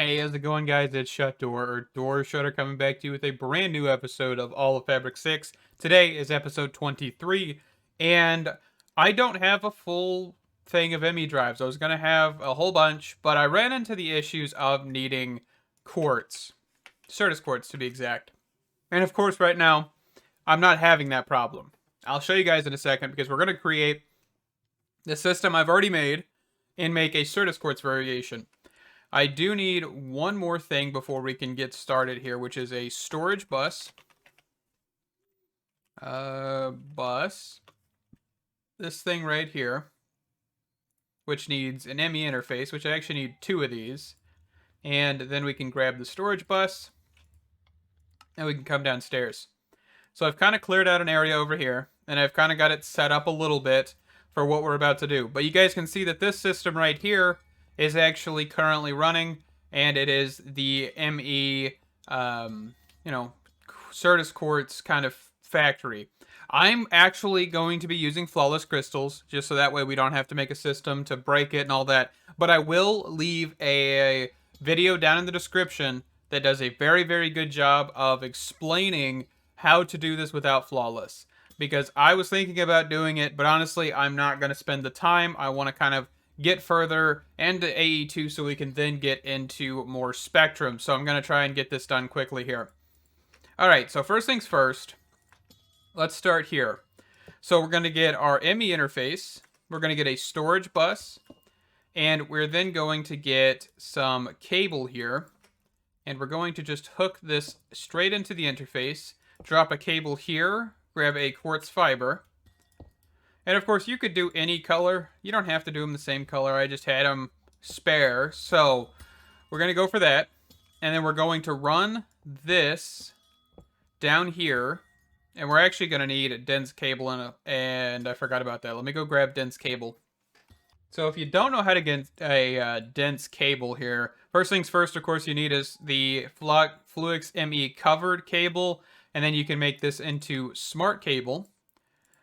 Hey, how's it going, guys? It's Shut Door, or Door Shutter, coming back to you with a brand new episode of All of Fabric 6. Today is episode 23, and I don't have a full thing of ME drives. I was going to have a whole bunch, but I ran into the issues of needing quartz. Certus Quartz, to be exact. And of course, right now, I'm not having that problem. I'll show you guys in a second, because we're going to create the system I've already made and make a Certus Quartz variation. I do need one more thing before we can get started here, which is a storage bus. This thing right here, which needs an ME interface, which I actually need two of these. And then we can grab the storage bus, and we can come downstairs. So I've kind of cleared out an area over here, and I've kind of got it set up a little bit for what we're about to do. But you guys can see that this system right here is actually currently running, and it is the ME, Certus Quartz kind of factory. I'm actually going to be using flawless crystals, just so that way we don't have to make a system to break it and all that. But I will leave a video down in the description that does a very, very good job of explaining how to do this without flawless. Because I was thinking about doing it, but honestly, I'm not going to spend the time. I want to kind of get further into AE2 so we can then get into more spectrum. So I'm going to try and get this done quickly here. Alright, so first things first, let's start here. So we're going to get our ME interface, we're going to get a storage bus, and we're then going to get some cable here, and we're going to just hook this straight into the interface, drop a cable here, grab a quartz fiber. And of course, you could do any color. You don't have to do them the same color. I just had them spare. So we're going to go for that. And then we're going to run this down here. And we're actually going to need a dense cable and I forgot about that. Let me go grab dense cable. So if you don't know how to get a dense cable here, first things first, of course, you need is the Fluix ME covered cable. And then you can make this into smart cable.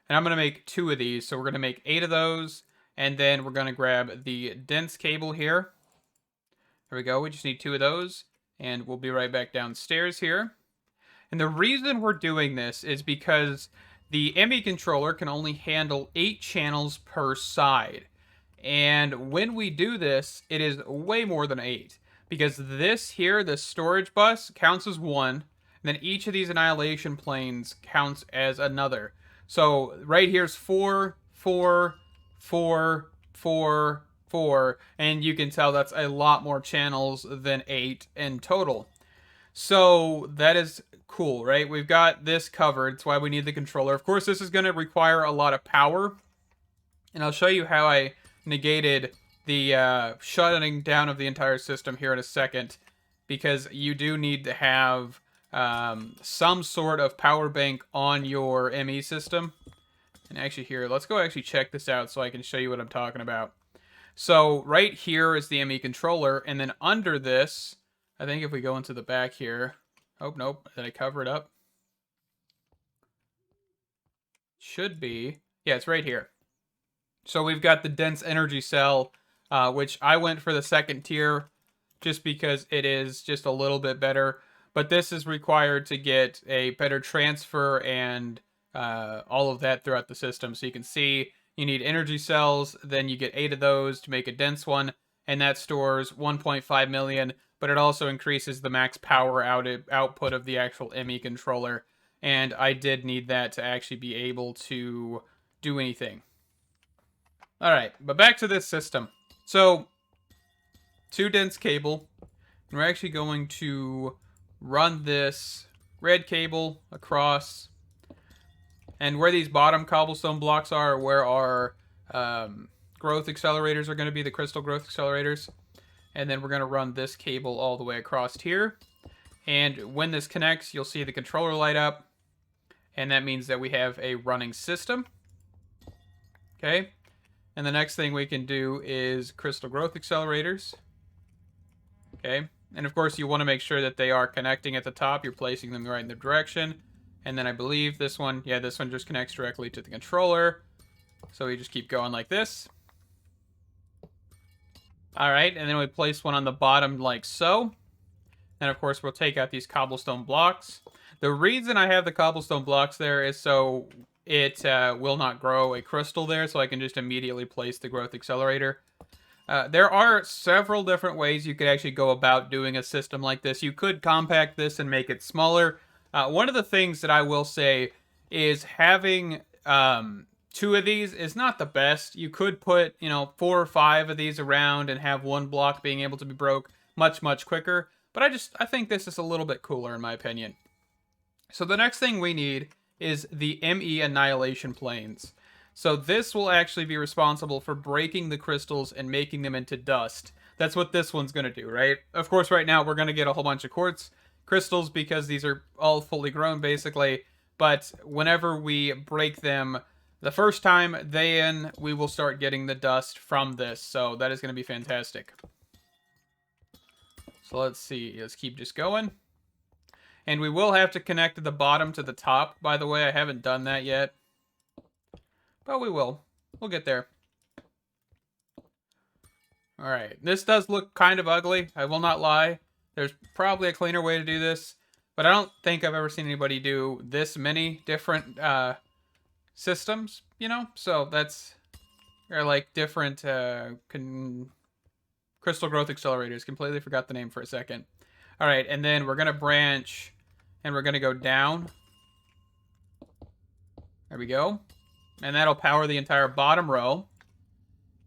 And I'm going to make two of these. So we're going to make 8 of those. And then we're going to grab the dense cable here. There we go. We just need 2 of those. And we'll be right back downstairs here. And the reason we're doing this is because the ME controller can only handle 8 channels per side. And when we do this, it is way more than 8. Because this here, the storage bus, counts as 1. And then each of these annihilation planes counts as another. So right here's 4, 4, 4, 4, 4, and you can tell that's a lot more channels than 8 in total. So that is cool, right? We've got this covered. That's why we need the controller. Of course, this is going to require a lot of power, and I'll show you how I negated the shutting down of the entire system here in a second, because you do need to have some sort of power bank on your ME system. And actually here, let's go actually check this out so I can show you what I'm talking about. So right here is the ME controller, and then under this, I think if we go into the back here, oh nope, did I cover it up? Should be, yeah, it's right here. So we've got the dense energy cell, which I went for the second tier just because it is just a little bit better. But this is required to get a better transfer and all of that throughout the system. So you can see you need energy cells, then you get 8 of those to make a dense one, and that stores 1.5 million, but it also increases the max power output of the actual ME controller. And I did need that to actually be able to do anything. Alright, but back to this system. So, 2 dense cable, and we're actually going to run this red cable across, and where these bottom cobblestone blocks are where our growth accelerators are going to be, the crystal growth accelerators. And then we're going to run this cable all the way across here, and when this connects, you'll see the controller light up, and that means that we have a running system. Okay, and the next thing we can do is crystal growth accelerators. Okay, and of course you want to make sure that they are connecting at the top. You're placing them right in the direction. And then I believe this one, yeah, this one just connects directly to the controller. So we just keep going like this. All right, and then we place one on the bottom like so. And of course, we'll take out these cobblestone blocks. The reason I have the cobblestone blocks there is so it will not grow a crystal there, so I can just immediately place the growth accelerator. There are several different ways you could actually go about doing a system like this. You could compact this and make it smaller. One of the things that I will say is having two of these is not the best. You could put, 4 or 5 of these around and have one block being able to be broke much, much quicker. But I think this is a little bit cooler in my opinion. So the next thing we need is the ME Annihilation Planes. So this will actually be responsible for breaking the crystals and making them into dust. That's what this one's going to do, right? Of course, right now we're going to get a whole bunch of quartz crystals because these are all fully grown, basically. But whenever we break them the first time, then we will start getting the dust from this. So that is going to be fantastic. So let's see. Let's keep just going. And we will have to connect the bottom to the top, by the way. I haven't done that yet. But we will. We'll get there. Alright. This does look kind of ugly. I will not lie. There's probably a cleaner way to do this. But I don't think I've ever seen anybody do this many different systems, So that's... They're like different crystal growth accelerators. Completely forgot the name for a second. Alright, and then we're going to branch, and we're going to go down. There we go. And that'll power the entire bottom row.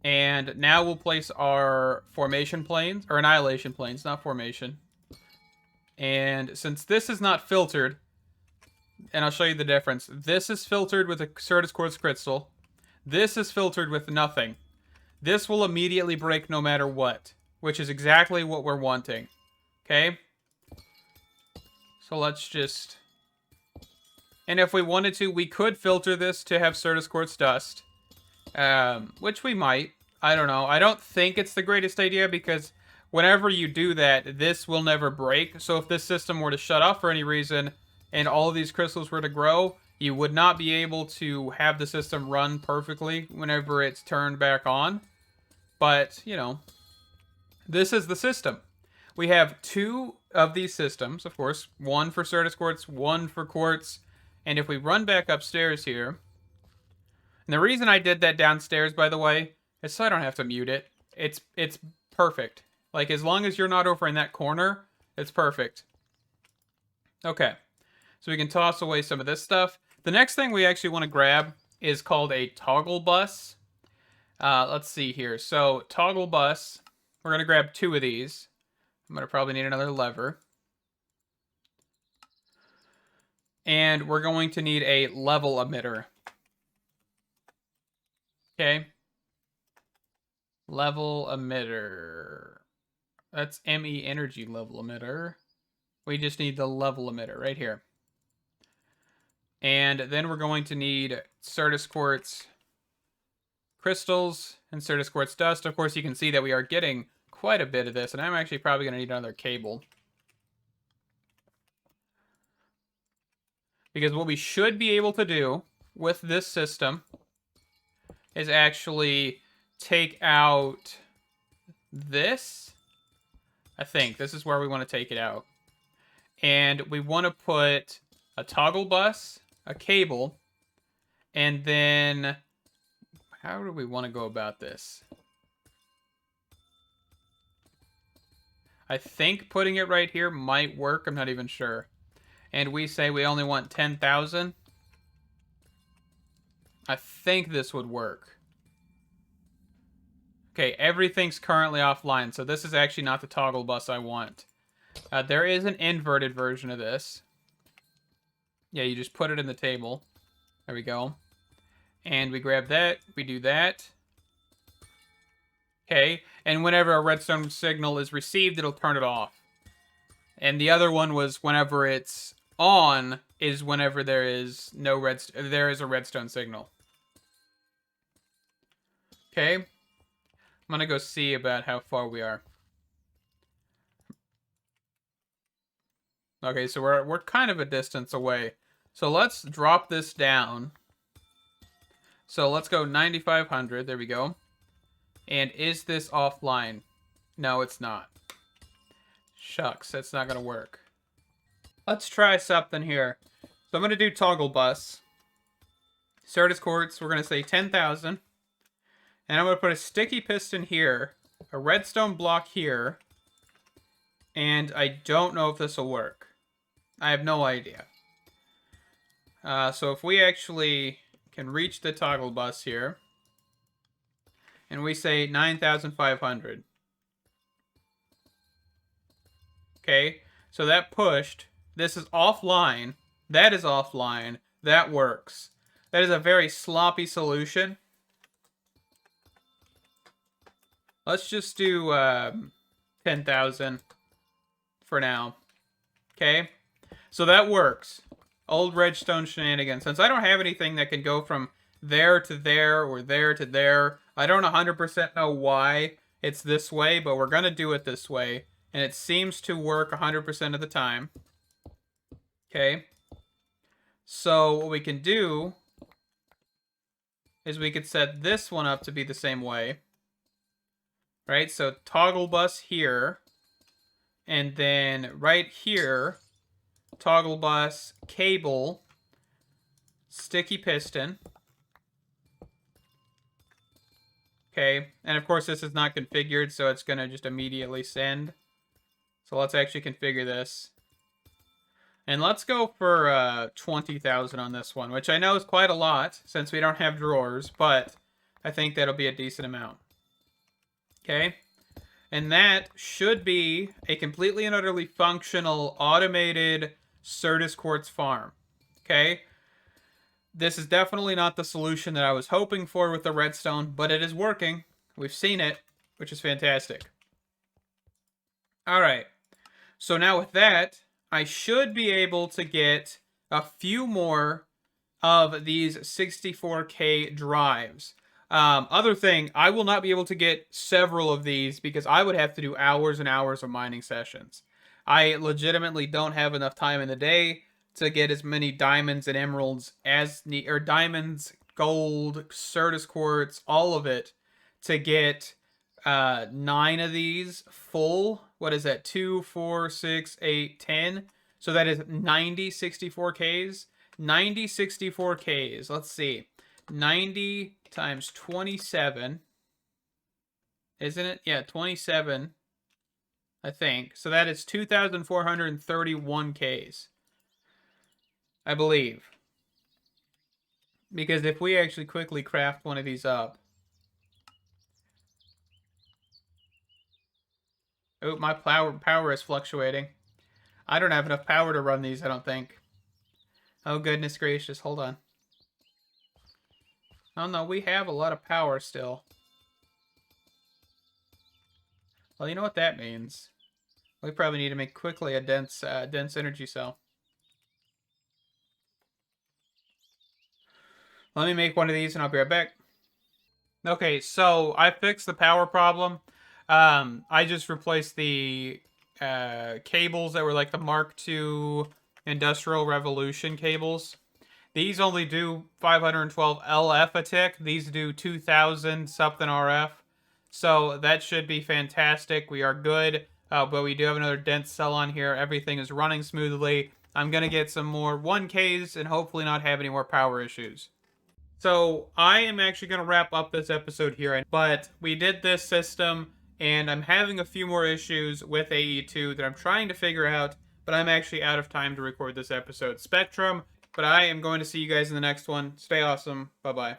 And now we'll place our formation planes, or annihilation planes, not formation. And since this is not filtered, and I'll show you the difference. This is filtered with a Certus Quartz crystal. This is filtered with nothing. This will immediately break no matter what, which is exactly what we're wanting. Okay? So let's just... And if we wanted to, we could filter this to have Certus Quartz dust. Which we might. I don't know. I don't think it's the greatest idea because whenever you do that, this will never break. So if this system were to shut off for any reason and all of these crystals were to grow, you would not be able to have the system run perfectly whenever it's turned back on. But, this is the system. We have 2 of these systems, of course. One for Certus Quartz, one for Quartz. And if we run back upstairs here... And the reason I did that downstairs, by the way, is so I don't have to mute it. It's perfect. Like, as long as you're not over in that corner, it's perfect. Okay. So we can toss away some of this stuff. The next thing we actually want to grab is called a toggle bus. Let's see here. So, toggle bus. We're going to grab 2 of these. I'm going to probably need another lever. And we're going to need a level emitter. Okay. Level emitter. That's ME energy level emitter. We just need the level emitter right here. And then we're going to need Certus Quartz crystals and Certus Quartz dust. Of course, you can see that we are getting quite a bit of this, and I'm actually probably going to need another cable. Because what we should be able to do with this system is actually take out this. I think this is where we want to take it out. And we want to put a toggle bus, a cable, and then how do we want to go about this? I think putting it right here might work. I'm not even sure. And we say we only want 10,000. I think this would work. Okay, everything's currently offline, so this is actually not the toggle bus I want. There is an inverted version of this. Yeah, you just put it in the table. There we go. And we grab that, we do that. Okay, and whenever a redstone signal is received, it'll turn it off. And the other one was whenever it's on is whenever there is no there is a redstone signal. Okay. I'm gonna go see about how far we are. Okay, so we're kind of a distance away. So let's drop this down. So let's go 9,500. There we go. And is this offline? No, it's not. Shucks, that's not gonna work. Let's try something here. So I'm gonna do toggle bus. Certus Quartz, we're gonna say 10,000. And I'm gonna put a sticky piston here, a redstone block here, and I don't know if this will work. I have no idea. So if we actually can reach the toggle bus here, and we say 9,500. Okay, so that pushed. This is offline. That is offline. That works. That is a very sloppy solution. Let's just do 10,000 for now. Okay, so that works. Old redstone shenanigans. Since I don't have anything that can go from there to there or there to there, I don't 100% know why it's this way, but we're going to do it this way. And it seems to work 100% of the time. Okay. So what we can do is we could set this one up to be the same way. Right? So toggle bus here. And then right here, toggle bus, cable, sticky piston. Okay, and of course this is not configured, so it's going to just immediately send. So let's actually configure this. And let's go for 20,000 on this one, which I know is quite a lot since we don't have drawers, but I think that'll be a decent amount. Okay, and that should be a completely and utterly functional automated Certus Quartz farm. Okay, this is definitely not the solution that I was hoping for with the redstone, but it is working. We've seen it, which is fantastic. All right, so now with that, I should be able to get a few more of these 64K drives. Other thing, I will not be able to get several of these because I would have to do hours and hours of mining sessions. I legitimately don't have enough time in the day to get as many diamonds and emeralds as or diamonds, gold, Certus Quartz, all of it to get 9 of these full. What is that? 2, 4, 6, 8, 10. So that is 90 64Ks. 90 64Ks. Let's see. 90 times 27. Isn't it? Yeah, 27. I think. So that is 2,431 Ks. I believe. Because if we actually quickly craft one of these up. Oh, my power is fluctuating. I don't have enough power to run these, I don't think. Oh, goodness gracious. Hold on. Oh, no, we have a lot of power still. Well, you know what that means. We probably need to make quickly a dense energy cell. Let me make one of these and I'll be right back. Okay, so I fixed the power problem. I just replaced the cables that were like the Mark II Industrial Revolution cables. These only do 512 LF a tick. These do 2000 something RF. So that should be fantastic. We are good. But we do have another dense cell on here. Everything is running smoothly. I'm going to get some more 1Ks and hopefully not have any more power issues. So I am actually going to wrap up this episode here. But we did this system and I'm having a few more issues with AE2 that I'm trying to figure out. But I'm actually out of time to record this episode. Spectrum. But I am going to see you guys in the next one. Stay awesome. Bye-bye.